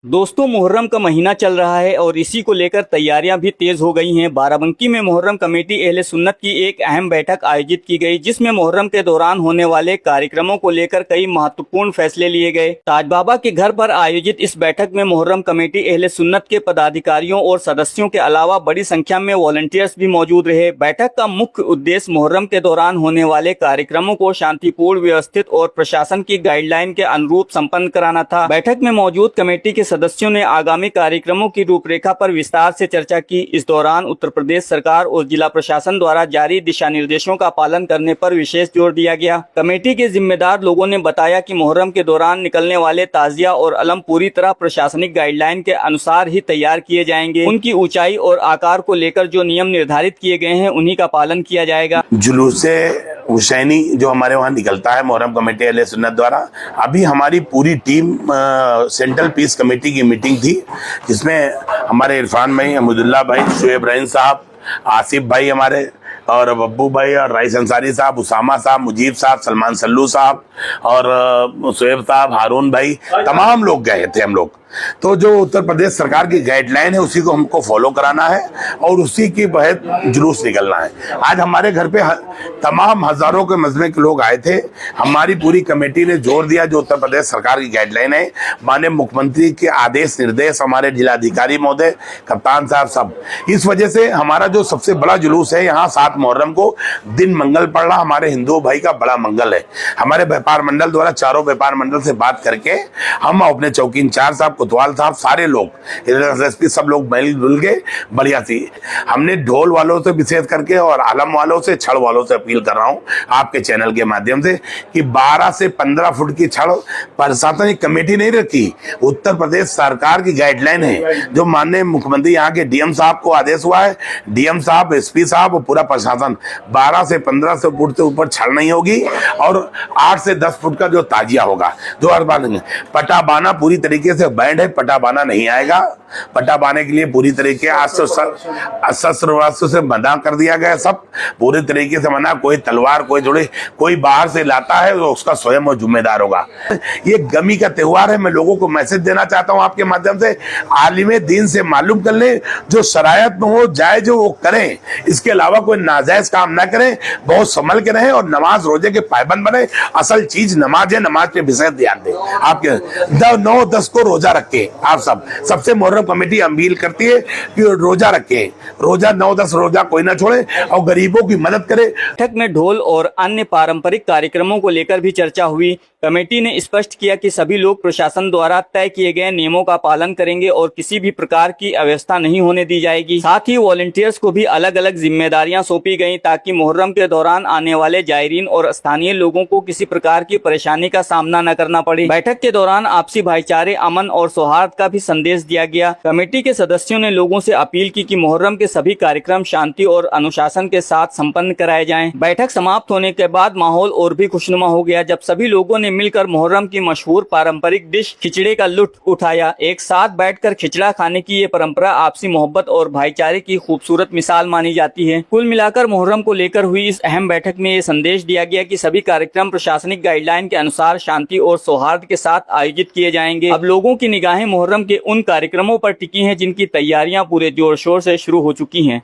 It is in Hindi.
दोस्तों, मुहर्रम का महीना चल रहा है और इसी को लेकर तैयारियां भी तेज हो गई हैं। बाराबंकी में मुहर्रम कमेटी अहले सुन्नत की एक अहम बैठक आयोजित की गई, जिसमें मुहर्रम के दौरान होने वाले कार्यक्रमों को लेकर कई महत्वपूर्ण फैसले लिए गए। ताज बाबा के घर पर आयोजित इस बैठक में मुहर्रम कमेटी अहले सुन्नत के पदाधिकारियों और सदस्यों के अलावा बड़ी संख्या में वॉलंटियर्स भी मौजूद रहे। बैठक का मुख्य उद्देश्य मुहर्रम के दौरान होने वाले कार्यक्रमों को शांतिपूर्ण, व्यवस्थित और प्रशासन की गाइडलाइन के अनुरूप संपन्न कराना था। बैठक में मौजूद कमेटी के सदस्यों ने आगामी कार्यक्रमों की रूपरेखा पर विस्तार से चर्चा की। इस दौरान उत्तर प्रदेश सरकार और जिला प्रशासन द्वारा जारी दिशा निर्देशों का पालन करने पर विशेष जोर दिया गया। कमेटी के जिम्मेदार लोगों ने बताया कि मुहर्रम के दौरान निकलने वाले ताजिया और अलम पूरी तरह प्रशासनिक गाइडलाइन के अनुसार ही तैयार किए जाएंगे। उनकी ऊंचाई और आकार को लेकर जो नियम निर्धारित किए गए हैं उन्हीं का पालन किया जाएगा। जुलूसे हुसैनी जो हमारे वहाँ निकलता है मुहर्रम कमेटी अहले सुन्नत द्वारा, अभी हमारी पूरी टीम सेंट्रल पीस कमेटी की मीटिंग थी, जिसमें हमारे इरफान भाई, अहमदुल्ला भाई, शुएब रहीम साहब, आसिफ भाई हमारे और बब्बू भाई और राइस अंसारी साहब, उसामा साहब, मुजीब साहब, सलमान सल्लू साहब और शुएब साहब, हारून भाई, तमाम लोग गए थे हम लोग। तो जो उत्तर प्रदेश सरकार की गाइडलाइन है उसी को हमको फॉलो कराना है और उसी की बहत जुलूस निकलना है। आज हमारे घर पे तमाम हजारों के मजमे के लोग आए थे। हमारी पूरी कमेटी ने जोर दिया जो उत्तर प्रदेश सरकार की गाइडलाइन है, माननीय मुख्यमंत्री के आदेश निर्देश, हमारे जिलाधिकारी महोदय, कप्तान साहब, सब। इस वजह से हमारा जो सबसे बड़ा जुलूस है यहाँ 7 मुहर्रम को दिन मंगल पड़ रहा, हमारे हिंदू भाई का बड़ा मंगल है। हमारे व्यापार मंडल द्वारा चारों व्यापार मंडल से बात करके हम अपने चौकी इंचार्ज साहब, कोतवाल साहब, सारे लोग एसपी सब लोग मिल के बढ़िया थी। हमने ढोल वालों से विशेष करके और आलम वालों से, छड़ वालों से अपील कर रहा हूं आपके चैनल के माध्यम से कि 12 से 15 फुट की छड़ प्रशासनिक कमेटी नहीं रखी, उत्तर प्रदेश सरकार की गाइडलाइन है। जो माननीय मुख्यमंत्री यहाँ के डीएम साहब को आदेश हुआ है, डीएम साहब, एसपी साहब और पूरा प्रशासन, 12 से 15 से फुट से ऊपर छड़ नहीं होगी और 8 से 10 फुट का जो ताजिया होगा, जो हर बार पटाबाना पूरी तरीके से बैंड है, पटाबाना नहीं आएगा। पटाबाने के लिए पूरी तरीके शस्त्र से मना कर दिया गया, सब पूरे तरीके से मना। कोई तलवार, कोई जोड़े, कोई बाहर से लाता है तो उसका स्वयं वो जिम्मेदार होगा। ये गमी का त्योहार है। मैं लोगों को मैसेज देना चाहता हूं आपके माध्यम से, आलिम दीन से मालूम कर ले, जो शरायत में हो जायज हो वो करें, इसके अलावा कोई नाजायज काम ना करें, बहुत संभल के रहें और नमाज रोजे के पाबंद बने। असल चीज नमाज है, नमाज पे विशेष ध्यान दें। आपके 9-10 को रोजा रखे, आप सबसे मुहर्रम कमेटी अपील करती है कि रोजा रखे, रोजा 9-10 रोजा कोई ना छोड़े और गरीबों की मदद करे। बैठक में ढोल और अन्य पारंपरिक कार्यक्रमों को लेकर भी चर्चा हुई। कमेटी ने स्पष्ट किया कि सभी लोग प्रशासन द्वारा तय किए गए नियमों का पालन करेंगे और किसी भी प्रकार की अव्यवस्था नहीं होने दी जाएगी। साथ ही वॉलंटियर्स को भी अलग अलग जिम्मेदारियां सौंपी गईं ताकि मुहर्रम के दौरान आने वाले जायरीन और स्थानीय लोगों को किसी प्रकार की परेशानी का सामना न करना पड़े। बैठक के दौरान आपसी भाईचारे, अमन और सौहार्द का भी संदेश दिया गया। कमेटी के सदस्यों ने लोगों से अपील की कि मुहर्रम के सभी कार्यक्रम शांति और अनुशासन के साथ संपन्न कराए जाएं। बैठक समाप्त होने के बाद माहौल और भी खुशनुमा हो गया जब सभी लोगों ने मिलकर मुहर्रम की मशहूर पारंपरिक डिश खिचड़े का लुत्फ उठाया। एक साथ बैठकर खिचड़ा खाने की ये परंपरा आपसी मोहब्बत और भाईचारे की खूबसूरत मिसाल मानी जाती है। कुल मिलाकर मुहर्रम को लेकर हुई इस अहम बैठक में ये संदेश दिया गया कि सभी कार्यक्रम प्रशासनिक गाइडलाइन के अनुसार शांति और सौहार्द के साथ आयोजित किए जाएंगे। अब लोगों की निगाहें मुहर्रम के उन कार्यक्रमों पर टिकी हैं जिनकी तैयारियां पूरे जोर शोर से शुरू हो चुकी हैं।